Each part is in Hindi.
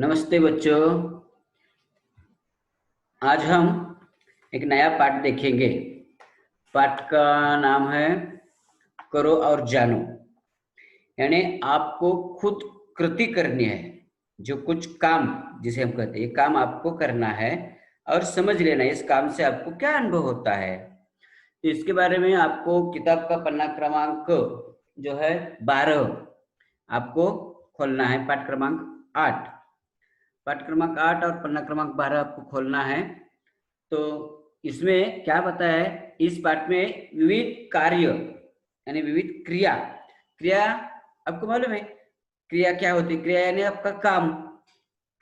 नमस्ते बच्चों। आज हम एक नया पाठ देखेंगे। पाठ का नाम है करो और जानो। यानी आपको खुद कृति करनी है। जो कुछ काम जिसे हम कहते हैं, ये काम आपको करना है और समझ लेना है इस काम से आपको क्या अनुभव होता है। तो इसके बारे में आपको किताब का पन्ना क्रमांक जो है 12 आपको खोलना है। पाठ क्रमांक 8 और पन्ना क्रमांक 12 आपको खोलना है। तो इसमें क्या बताया है, इस पाठ में विविध कार्य यानी विविध क्रिया। क्रिया आपको मालूम है क्रिया क्या होती है? क्रिया यानी आपका काम,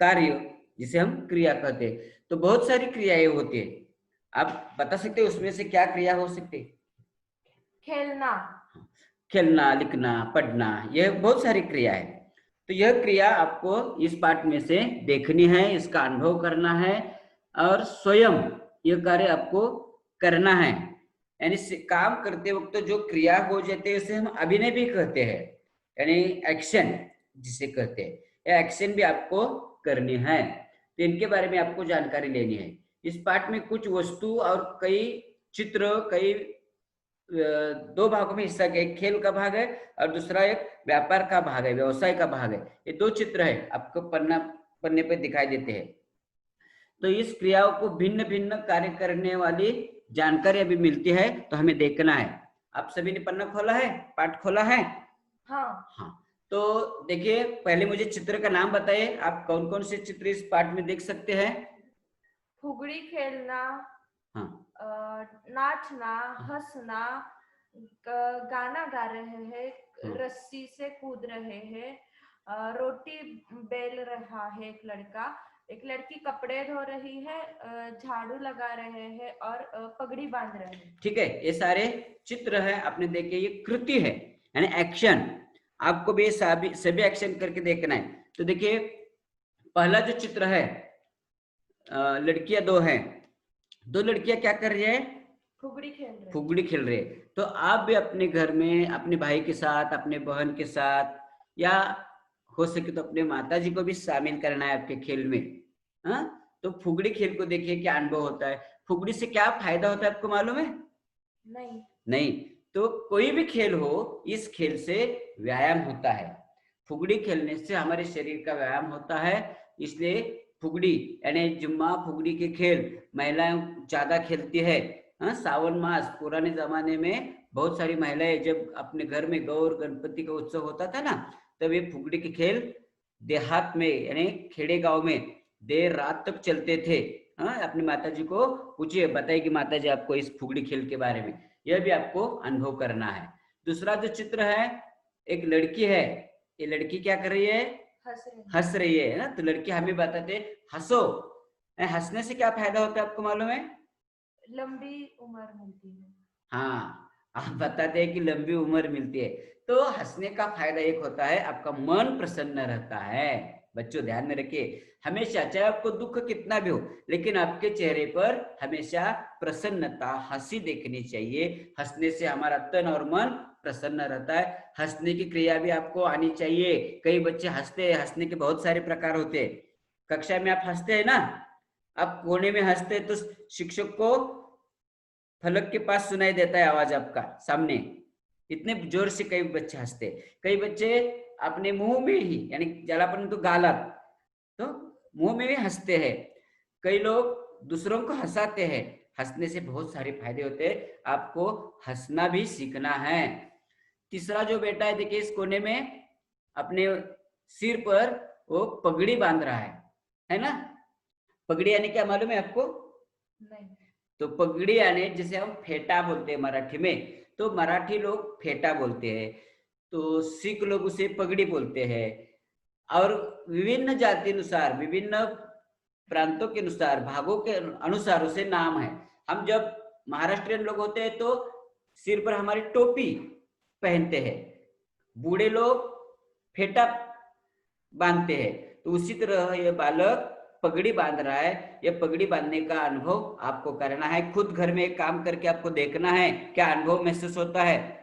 कार्य, जिसे हम क्रिया कहते हैं। तो बहुत सारी क्रियाएं होती है। आप बता सकते हो उसमें से क्या क्रिया हो सकती है? खेलना, खेलना, लिखना, पढ़ना, यह बहुत सारी क्रिया है। तो यह क्रिया आपको इस पाठ में से देखनी है, इसका अनुभव करना है और स्वयं यह कार्य आपको करना है। यानी काम करते वक्त तो जो क्रिया हो जाती है उसे हम अभिनय भी कहते हैं, यानी एक्शन जिसे कहते हैं। यह एक्शन भी आपको करनी है। तो इनके बारे में आपको जानकारी लेनी है। इस पाठ में कुछ वस्तु और कई चित्र, कई दो भागों में हिस्सा किया। एक खेल का भाग है और दूसरा एक व्यापार का भाग है, व्यवसाय का भाग है। ये दो चित्र है आपको पन्ने पे दिखाई देते हैं। तो इस क्रियाओं को भिन्न भिन्न कार्य करने वाली जानकारी अभी मिलती है, तो हमें देखना है। आप सभी ने पन्ना खोला है, पाठ खोला है? हाँ। तो देखिए, पहले मुझे चित्र का नाम बताइए। आप कौन कौन से चित्र इस पाठ में देख सकते हैं? फुगड़ी खेलना, हाँ, नाचना, हंसना, गाना गा रहे हैं, हाँ। रस्सी से कूद रहे हैं, रोटी बेल रहा है एक लड़की कपड़े धो रही है, झाड़ू लगा रहे हैं और पगड़ी बांध रहे हैं। ठीक है, ये सारे चित्र है, आपने देखे। ये कृति है यानी एक्शन। आपको भी सभी एक्शन करके देखना है। तो देखिए, पहला जो चित्र है, लड़कियां दो हैं। दो लड़कियां क्या कर रही है? फुगड़ी खेल रहे। तो आप भी अपने घर में अपने भाई के साथ, अपने बहन के साथ, या हो सके तो अपने माता जी को भी शामिल करना है आपके खेल में। हाँ, तो फुगड़ी खेल को देखिए क्या अनुभव होता है। फुगड़ी से क्या फायदा होता है आपको मालूम है? नहीं। तो कोई भी खेल हो, इस खेल से व्यायाम होता है। फुगड़ी खेलने से हमारे शरीर का व्यायाम होता है। इसलिए फुगड़ी यानी जुम्मा, फुगड़ी के खेल महिलाएं ज्यादा खेलती है। हाँ, सावन मास, पुराने जमाने में बहुत सारी महिलाएं जब अपने घर में गौर गणपति का उत्सव होता था ना, तब ये फुगड़ी के खेल देहात में यानी खेड़े गांव में देर रात तक चलते थे। हाँ, अपनी माता जी को पूछिए, बताएगी माता जी आपको इस फुगड़ी खेल के बारे में। यह भी आपको अनुभव करना है। दूसरा जो चित्र है, एक लड़की है। ये लड़की क्या कर रही है? हंस रही है ना। तो लड़की हमें बताते हंसो। हंसने से क्या फायदा होता है आपको मालूम है? लंबी उम्र मिलती है। हाँ, आप बताते हैं कि लंबी उम्र मिलती है। तो हंसने का फायदा एक होता है, आपका मन प्रसन्न रहता है। बच्चों ध्यान में रखिए, हमेशा चाहे आपको दुख कितना भी हो, लेकिन आपके चेहरे पर हमेशा प्रसन्नता, हंसी देखनी चाहिए। हंसने से हमारा तन और मन प्रसन्न रहता है। हंसने की क्रिया भी आपको आनी चाहिए। कई बच्चे हंसते हैं, हंसने के बहुत सारे प्रकार होते हैं। कक्षा में आप हंसते हैं ना, आप कोने में हंसते हैं तो शिक्षक को फलक के पास सुनाई देता है आवाज आपका सामने, इतने जोर से कई बच्चे हंसते। कई बच्चे अपने मुंह में ही यानी जलापन तो गालत, तो मुंह में भी हंसते हैं। कई लोग दूसरों को हंसाते हैं। हंसने से बहुत सारे फायदे होते हैं। आपको हंसना भी सीखना है। तीसरा जो बेटा है, देखिए इस कोने में अपने सिर पर वो पगड़ी बांध रहा है ना। पगड़ी यानी क्या मालूम है आपको? नहीं। तो पगड़ी यानी जिसे हम फेटा बोलते हैं मराठी में, तो मराठी लोग फेटा बोलते हैं, तो सिख लोग उसे पगड़ी बोलते हैं। और विभिन्न जाति अनुसार, विभिन्न प्रांतों के अनुसार, भागों के अनुसार उसे नाम है। हम जब महाराष्ट्रियन लोग होते हैं तो सिर पर हमारी टोपी पहनते हैं। बूढ़े लोग फेटा बांधते हैं। तो उसी तरह ये बालक पगड़ी बांध रहा है। ये पगड़ी बांधने का अनुभव आपको करना है। खुद घर में एक काम करके आपको देखना है क्या अनुभव महसूस होता है।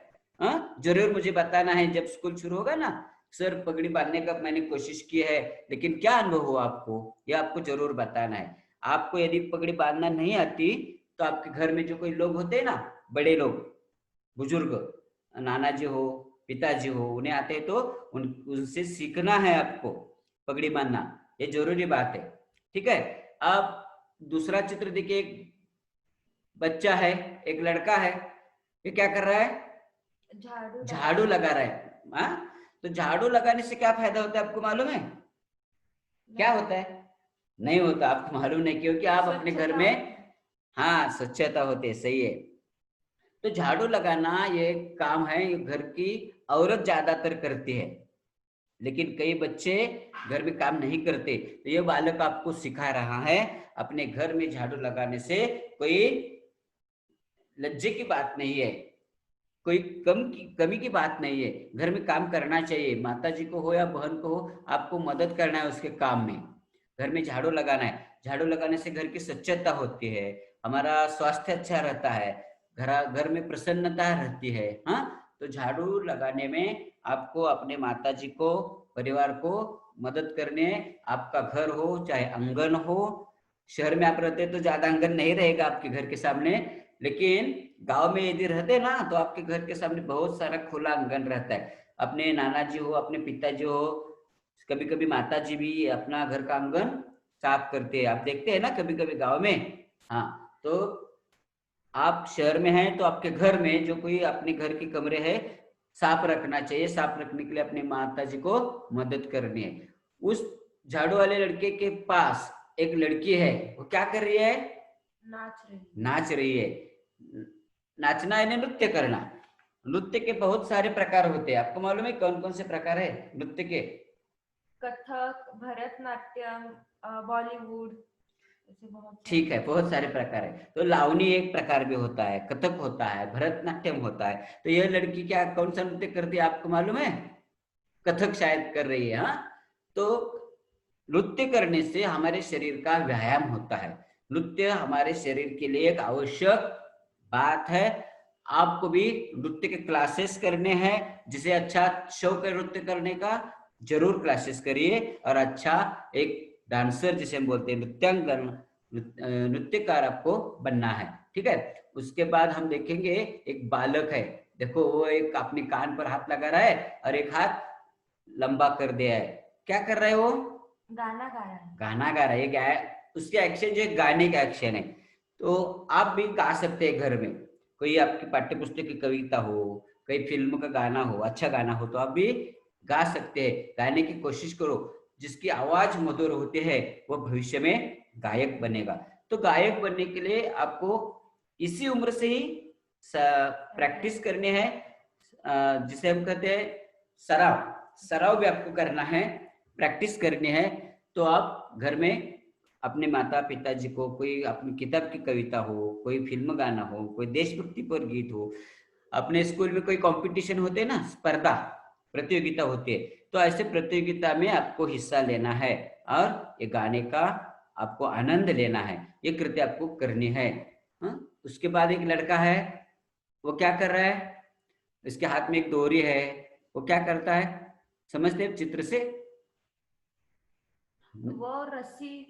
जरूर मुझे बताना है जब स्कूल शुरू होगा ना। सर पगड़ी बांधने का मैंने कोशिश की है, लेकिन क्या अनुभव हुआ आपको, ये आपको जरूर बताना है। आपको यदि पगड़ी बांधना नहीं आती तो आपके घर में जो कोई लोग होते हैं ना, बड़े लोग, बुजुर्ग, नाना जी हो, पिताजी हो, उन्हें आते हैं तो उनसे सीखना है आपको पगड़ी बांधना, ये जरूरी बात है। ठीक है। अब दूसरा चित्र देखिए, एक बच्चा है, एक लड़का है, ये क्या कर रहा है, झाड़ू लगा रहा है। हाँ, तो झाड़ू लगाने से क्या फायदा होता है आपको मालूम है, क्या होता है? नहीं होता, आपको मालूम नहीं, क्योंकि आप अपने घर में, हाँ, स्वच्छता होती है, सही है। तो झाड़ू लगाना ये काम है, ये घर की औरत ज्यादातर करती है, लेकिन कई बच्चे घर में काम नहीं करते। तो ये बालक आपको सिखा रहा है, अपने घर में झाड़ू लगाने से कोई लज्जे की बात नहीं है, कोई कमी की बात नहीं है। घर में काम करना चाहिए, माता जी को हो या बहन को हो, आपको मदद करना है उसके काम में। घर में झाड़ू लगाना है, झाड़ू लगाने से घर की स्वच्छता होती है, हमारा स्वास्थ्य अच्छा रहता है, घर में प्रसन्नता रहती है। हाँ, तो झाड़ू लगाने में आपको अपने माता जी को, परिवार को मदद करने, आपका घर हो चाहे आंगन हो, शहर में आप रहते तो ज्यादा आंगन नहीं रहेगा आपके घर के सामने, लेकिन गांव में यदि रहते ना तो आपके घर के सामने बहुत सारा खुला आंगन रहता है। अपने नाना जी हो, अपने पिताजी हो, कभी कभी माता जी भी अपना घर का आंगन साफ करते हैं, आप देखते हैं ना कभी कभी गांव में। हाँ, तो आप शहर में हैं तो आपके घर में जो कोई अपने घर के कमरे है साफ रखना चाहिए, साफ रखने के लिए अपने माता जी को मदद करनी है। उस झाड़ू वाले लड़के के पास एक लड़की है, वो क्या कर रही है, नाच रही है। नाचना यानी नृत्य करना। नृत्य के बहुत सारे प्रकार होते हैं, आपको मालूम है कौन कौन से प्रकार है नृत्य के? कथक, भरतनाट्यम, बॉलीवुड, ठीक है, बहुत सारे प्रकार है। तो लावनी एक प्रकार भी होता है, कथक होता है, भरतनाट्यम होता है। तो यह लड़की क्या कौन सा नृत्य करती है आपको मालूम है? कथक शायद कर रही है। हाँ, तो नृत्य करने से हमारे शरीर का व्यायाम होता है। नृत्य हमारे शरीर के लिए एक आवश्यक बात है। आपको भी नृत्य के क्लासेस करने हैं, जिसे अच्छा शौक है नृत्य करने का, जरूर क्लासेस करिए और अच्छा एक डांसर जिसे हम बोलते हैं नृत्यांगन, नृत्यकार आपको बनना है। ठीक है। उसके बाद हम देखेंगे एक बालक है, देखो वो एक अपने कान पर हाथ लगा रहा है और एक हाथ लंबा कर दिया है। क्या कर रहा है वो? गाना गा रहा है। गाना गा रहा है, उसके एक्शन जो गाने का एक्शन है। तो आप भी गा सकते हैं घर में, कोई आपकी पाठ्य पुस्तक की कविता हो, कोई फिल्म का गाना हो, अच्छा गाना हो, तो आप भी गा सकते हैं। गाने की कोशिश करो, जिसकी आवाज मधुर होती है वो भविष्य में गायक बनेगा। तो गायक बनने के लिए आपको इसी उम्र से ही प्रैक्टिस करनी है, जिसे हम कहते हैं सराव, सराव भी आपको करना है, प्रैक्टिस करनी है। तो आप घर में अपने माता पिताजी को, कोई अपनी किताब की कविता हो, कोई फिल्म गाना हो, कोई देशभक्ति पर गीत हो, अपने स्कूल में कोई कंपटीशन होते हैं ना, स्पर्धा प्रतियोगिता होती है, तो ऐसे प्रतियोगिता में आपको हिस्सा लेना है और ये गाने का आपको आनंद लेना है, ये कृत्य आपको करनी है। उसके बाद एक लड़का है, वो क्या कर रहा है, इसके हाथ में एक डोरी है, वो क्या करता है, समझते हैं चित्र से? वो रस्सी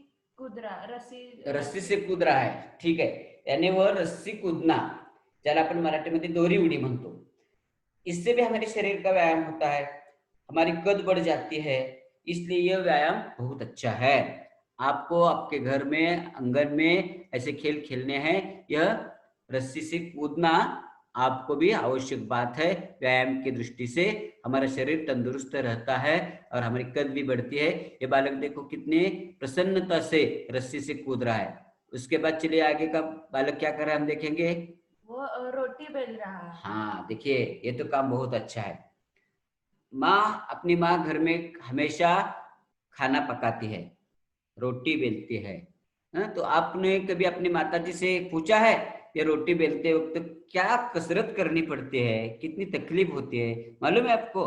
से कूद रहा है। ठीक है, यानी वो रस्सी कूदना, ज्यादा अपन मराठी में दोरी उडी म्हणतो। इससे भी हमारे शरीर का व्यायाम होता है, हमारी कद बढ़ जाती है, इसलिए यह व्यायाम बहुत अच्छा है। आपको आपके घर में आंगन में ऐसे खेल खेलने हैं, यह रस्सी से कूदना आपको भी आवश्यक बात है। व्यायाम की दृष्टि से हमारा शरीर तंदुरुस्त रहता है और हमारी कद भी बढ़ती है। ये बालक देखो कितने प्रसन्नता से रस्सी से कूद रहा है। उसके बाद चलिए आगे का बालक क्या कर रहा है हम देखेंगे, वो रोटी बेल रहा है। हाँ देखिए, ये तो काम बहुत अच्छा है। अपनी माँ घर में हमेशा खाना पकाती है, रोटी बेलती है। तो आपने कभी अपनी माता जी से पूछा है ये रोटी बेलते वक्त क्या कसरत करनी पड़ती है, कितनी तकलीफ होती है, मालूम है आपको?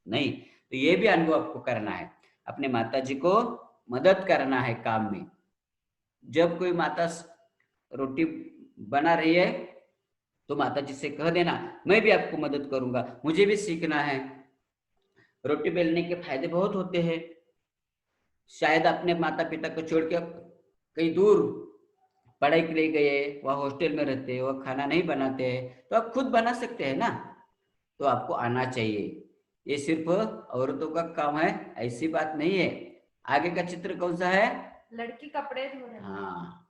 नहीं। तो ये भी अनुभव आपको करना है, अपने माता जी को मदद करना है काम में। जब कोई माता रोटी बना रही है तो माता जी से कह देना मैं भी आपको मदद करूंगा, मुझे भी सीखना है। रोटी बेलने के फायदे बहुत होते हैं। शायद अपने माता पिता को छोड़ के कहीं दूर पढ़ाई के लिए गए, वह हॉस्टल में रहते हैं, वह खाना नहीं बनाते हैं, तो आप खुद बना सकते हैं ना। तो आपको आना चाहिए, ये सिर्फ औरतों का काम है ऐसी बात नहीं है। आगे का चित्र कौन सा है? लड़की कपड़े धो रही है। हाँ,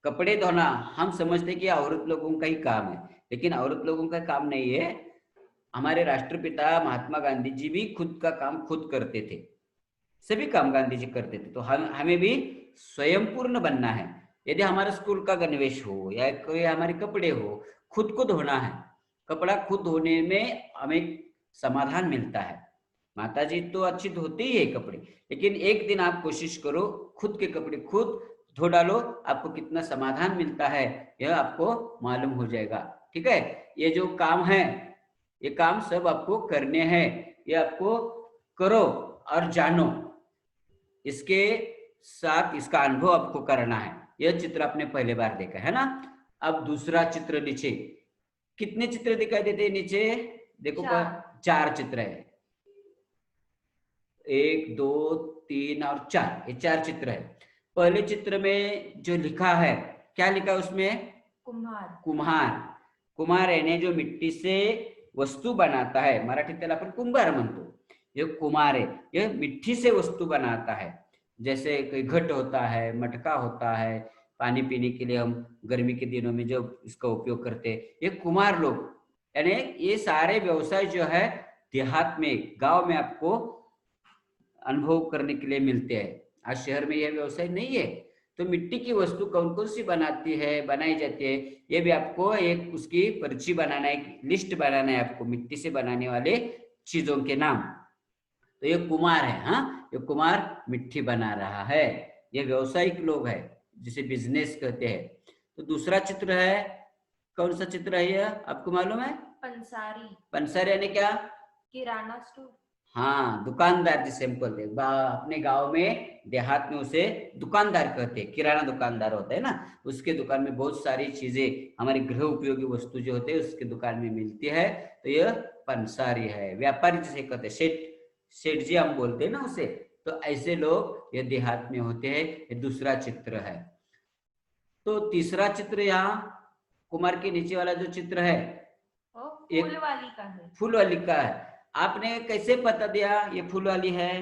कपड़े धोना हम समझते कि औरत लोगों का ही काम है, लेकिन औरत लोगों का काम नहीं है। हमारे राष्ट्रपिता महात्मा गांधी जी भी खुद का काम खुद करते थे, सभी काम गांधी जी करते थे। तो हमें भी स्वयं पूर्ण बनना है। यदि हमारा स्कूल का गणवेश हो या कोई हमारे कपड़े हो, खुद को धोना है। कपड़ा खुद धोने में हमें समाधान मिलता है। माता जी तो अच्छी धोती ही है कपड़े, लेकिन एक दिन आप कोशिश करो, खुद के कपड़े खुद धो डालो, आपको कितना समाधान मिलता है यह आपको मालूम हो जाएगा। ठीक है, ये जो काम है, ये काम सब आपको करने हैं, ये आपको करो और जानो, इसके साथ इसका अनुभव आपको करना है। यह चित्र आपने पहले बार देखा है ना। अब दूसरा चित्र नीचे, कितने चित्र दिखाई देते हैं नीचे? देखो, 4 चित्र है, 1 2 3 और 4, ये 4 चित्र है। पहले चित्र में जो लिखा है, क्या लिखा है उसमें? कुम्हार। कुम्हार, कुम्हार यानी जो मिट्टी से वस्तू बनाता है, मराठीत त्याला आपण कुंभार म्हणतो। ये कुम्हार है, ये मिट्टी से वस्तू बनाता है। जैसे कोई घट होता है, मटका होता है, पानी पीने के लिए हम गर्मी के दिनों में जो इसका उपयोग करते हैं, ये कुम्हार लोग, यानी ये सारे व्यवसाय जो है देहात में, गांव में आपको अनुभव करने के लिए मिलते हैं। आज शहर में यह व्यवसाय नहीं है। तो मिट्टी की वस्तु कौन कौन सी बनाई जाती है, ये भी आपको एक उसकी पर्ची बनाना है, एक लिस्ट बनाना है आपको, मिट्टी से बनाने वाले चीजों के नाम। तो ये कुम्हार है, हाँ, ये कुम्हार मिट्टी बना रहा है, ये व्यवसायिक लोग है जिसे बिजनेस कहते हैं। तो दूसरा चित्र है, कौन सा चित्र है यह, आपको मालूम है? पंसारी। पंसारी यानी क्या? किराना स्टोर। हाँ, दुकानदार जिसे हम बोलते हैं, अपने गांव में देहात में उसे दुकानदार कहते हैं, किराना दुकानदार होता है ना, उसके दुकान में बहुत सारी चीजें, हमारे गृह उपयोगी वस्तु जो होते हैं उसके दुकान में मिलती है। तो यह पंसारी है, व्यापारी जिसे कहते हैं, सेठ जी हम बोलते हैं ना उसे। तो ऐसे लोग ये देहात में होते हैं। ये दूसरा चित्र है। तो तीसरा चित्र, यहाँ कुमार के नीचे वाला जो चित्र है, फूल वाली का है। फूल वाली का है। आपने कैसे पता दिया ये फूल वाली है?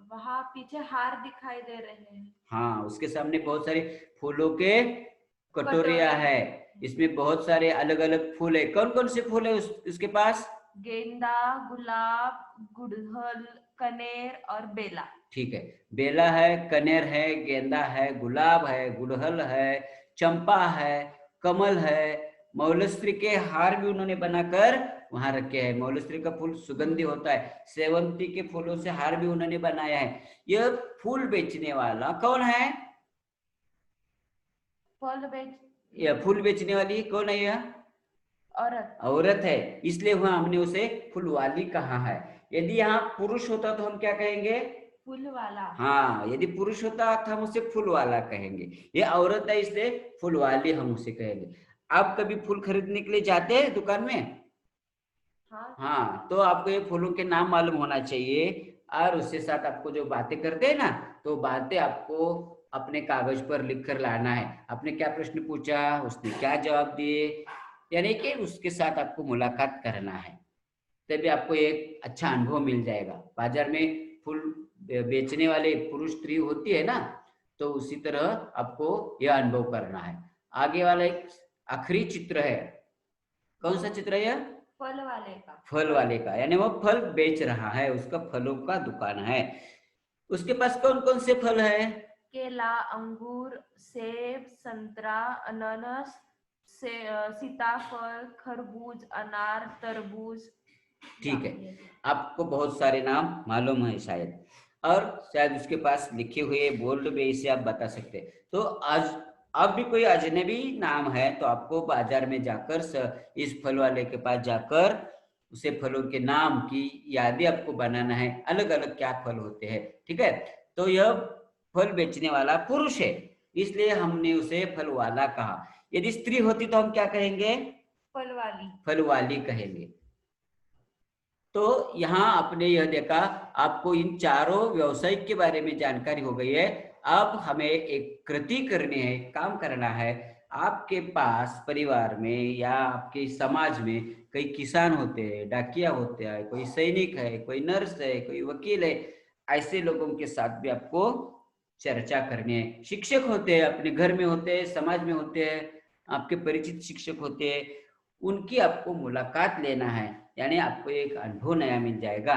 वहां पीछे हार दिखाई दे रहे हैं। हाँ, उसके सामने बहुत सारे फूलों के कटोरिया है, इसमें बहुत सारे अलग अलग फूल है। कौन कौन से फूल है उसके पास? गेंदा, गुलाब, गुड़हल, कनेर और बेला। ठीक है, बेला है, कनेर है, गेंदा है, गुलाब है, गुड़हल है, चंपा है, कमल है, मौलस्त्री के हार भी उन्होंने बनाकर वहां रखे हैं। मौलस्त्री का फूल सुगंधी होता है, सेवंती के फूलों से हार भी उन्होंने बनाया है। यह फूल बेचने वाला कौन है? यह फूल बेचने वाली कौन है? यह औरत है, इसलिए वहां हमने उसे फूलवाली कहा है। यदि यहाँ पुरुष होता तो हम क्या कहेंगे? फूल वाला। हाँ, यदि पुरुष होता तो हम उसे फूल वाला कहेंगे। ये औरत है इसलिए फूल वाली हम उसे कहेंगे। आप कभी फूल खरीदने के लिए जाते हैं दुकान में? हाँ, तो आपको ये फूलों के नाम मालूम होना चाहिए, और उसके साथ आपको जो बातें करते हैं ना, तो बातें आपको अपने कागज पर लिख कर लाना है। आपने क्या प्रश्न पूछा, उसने क्या जवाब दिए, यानी कि उसके साथ आपको मुलाकात करना है, तभी आपको एक अच्छा अनुभव मिल जाएगा। बाजार में फूल बेचने वाले पुरुष स्त्री होती है ना, तो उसी तरह आपको यह अनुभव करना है। आगे वाला एक आखिरी चित्र है, कौन सा चित्र है यह? फल वाले का। फल वाले का, यानी वो फल बेच रहा है, उसका फलों का दुकान है। उसके पास कौन कौन से फल है? केला, अंगूर, सेब, संतरा, अनानास, सीताफल, खरबूज, अनार, तरबूज। ठीक है, आपको बहुत सारे नाम मालूम है शायद, और शायद उसके पास लिखे हुए बोर्ड में इसे आप बता सकते हैं। तो आज अब भी कोई अजनबी नाम है तो आपको बाजार में जाकर इस फल वाले के पास जाकर उसे फलों के नाम की यादें आपको बनाना है, अलग अलग क्या फल होते हैं। ठीक है, तो यह फल बेचने वाला पुरुष है, इसलिए हमने उसे फल वाला कहा। यदि स्त्री होती तो हम क्या कहेंगे? फल वाली। फल वाली कहेंगे। तो यहाँ आपने यह देखा, आपको इन चारों व्यवसाय के बारे में जानकारी हो गई है। अब हमें एक कृति करनी है, काम करना है। आपके पास परिवार में या आपके समाज में कई किसान होते हैं, डाकिया होते हैं, कोई सैनिक है, कोई नर्स है, कोई वकील है, ऐसे लोगों के साथ भी आपको चर्चा करनी है। शिक्षक होते हैं, अपने घर में होते हैं, समाज में होते हैं, आपके परिचित शिक्षक होते हैं, उनकी आपको मुलाकात लेना है, यानी आपको एक अनुभव नया मिल जाएगा।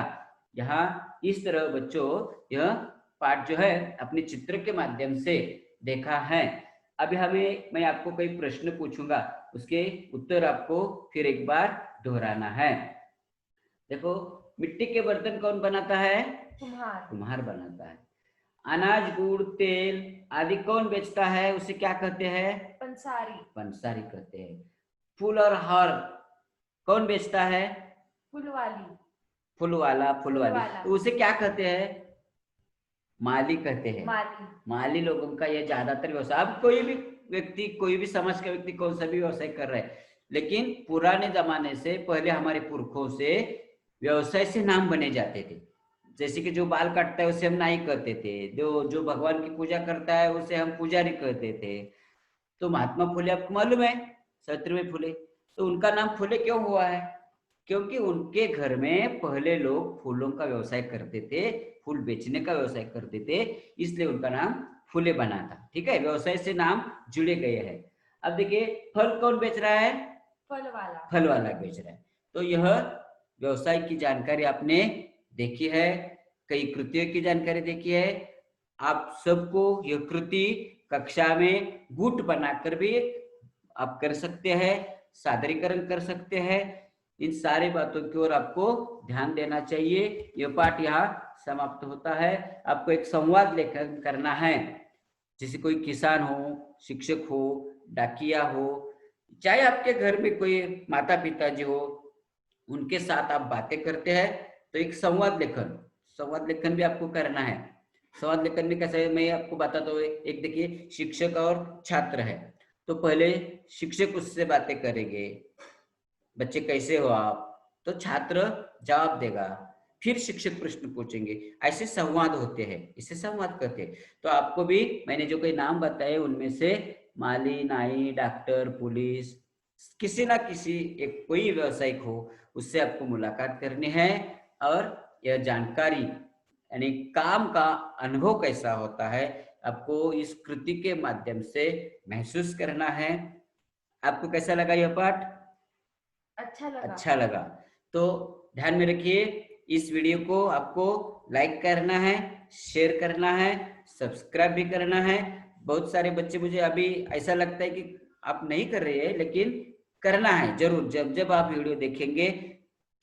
यहाँ इस तरह बच्चों यह पाठ जो है अपने चित्र के माध्यम से देखा है। अभी मैं आपको कई प्रश्न पूछूंगा, उसके उत्तर आपको फिर एक बार दोहराना है। देखो, मिट्टी के बर्तन कौन बनाता है? कुम्हार। कुम्हार बनाता है। अनाज, गुड़, तेल आदि कौन बेचता है, उसे क्या कहते हैं? पंसारी। पंसारी कहते हैं। फूल और हार कौन बेचता है? फुलवाली। फूलवाला, फूलवाली, तो उसे क्या कहते हैं? माली कहते हैं। माली। माली लोगों का यह ज्यादातर व्यवसाय। अब कोई भी व्यक्ति, कोई भी समाज का व्यक्ति कौन सा भी व्यवसाय कर रहा है, लेकिन पुराने जमाने से पहले हमारे पुरखों से व्यवसाय से नाम बने जाते थे। जैसे कि जो बाल काटता है उसे हम नाई कहते थे, जो भगवान की पूजा करता है उसे हम पुजारी कहते थे। तो महात्मा फुले आपको मालूम है, सावित्रीबाई फुले, तो उनका नाम फुले क्यों हुआ है? क्योंकि उनके घर में पहले लोग फूलों का व्यवसाय करते थे, फूल बेचने का व्यवसाय करते थे, इसलिए उनका नाम फुले बना था। ठीक है, व्यवसाय से नाम जुड़े गए हैं। अब देखिए, फल कौन बेच रहा है? फल वाला। फल वाला बेच रहा है। तो यह व्यवसाय की जानकारी आपने देखी है, कई कृतियों की जानकारी देखी है। आप सबको यह कृति कक्षा में गुट बनाकर भी आप कर सकते हैं, सादरीकरण कर सकते हैं। इन सारी बातों की ओर आपको ध्यान देना चाहिए। यह पाठ यहाँ समाप्त होता है। आपको एक संवाद लेखन करना है, जैसे कोई किसान हो, शिक्षक हो, डाकिया हो, चाहे आपके घर में कोई माता पिताजी हो, उनके साथ आप बातें करते हैं, तो एक संवाद लेखन भी आपको करना है। संवाद लेखन में कैसे है, मैं आपको बताता हूँ। एक देखिए, शिक्षक और छात्र है, तो पहले शिक्षक उससे बातें करेंगे, बच्चे कैसे हो आप, तो छात्र जवाब देगा, फिर शिक्षक प्रश्न पूछेंगे। ऐसे संवाद होते हैं, इसे संवाद कहते हैं। तो आपको भी मैंने जो कोई नाम बताए उनमें से माली, नाई, डॉक्टर, पुलिस, किसी ना किसी एक कोई व्यवसायिक हो, उससे आपको मुलाकात करनी है और यह जानकारी यानी काम का अनुभव कैसा होता है आपको इस कृति के माध्यम से महसूस करना है। आपको कैसा लगा यह पाठ? अच्छा लगा तो ध्यान में रखिए, इस वीडियो को आपको लाइक करना है, शेयर करना है, सब्सक्राइब भी करना है। बहुत सारे बच्चे, मुझे अभी ऐसा लगता है कि आप नहीं कर रहे हैं, लेकिन करना है जरूर। जब जब आप वीडियो देखेंगे,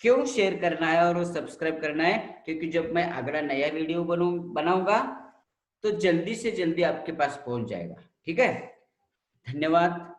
क्यों शेयर करना है और सब्सक्राइब करना है? क्योंकि जब मैं अगला नया वीडियो बनाऊंगा तो जल्दी से जल्दी आपके पास पहुंच जाएगा। ठीक है, धन्यवाद।